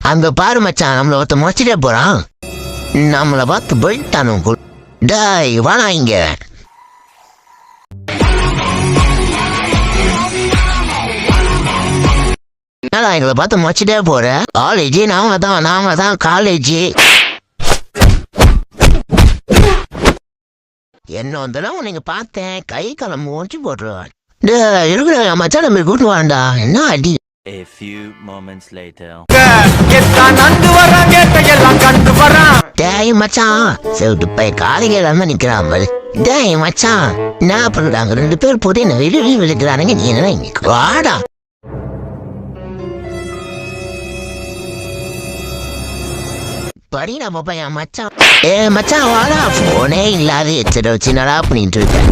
அங்க பாரு மச்சான், நம்மள ஒருத்த முறைச்சிட்டே போறான். நம்மள பார்த்து போயிட்டானு. டேய் வாடா இங்க. என்னடா எங்களை பார்த்து முறைச்சிட்டே போற? காலேஜ் நாம தான் காலேஜ். என்ன வந்தாலும் நீங்க பார்த்தேன், கை காலம் முடிச்சு போட்டுருவான். இருக்கிற மச்சான் நம்ம கூட்டு வாண்டா. என்ன அடி. A few moments later. டேய் மச்சான், செவிட்டு போய் காலையில தான் நிக்கிறான் பாரு. டேய் மச்சான், என்ன பண்றாங்க 2 பேர் போது என்ன வெளியே விழுக்கிறானுங்க. நீ என்ன இன்னைக்கு வாடா. படி நம்ம பையன் மச்சான். மச்சான் வாடா. போனே இல்லாத எச்சட வச்சு நடா பண்ணிட்டு இருக்கேன்.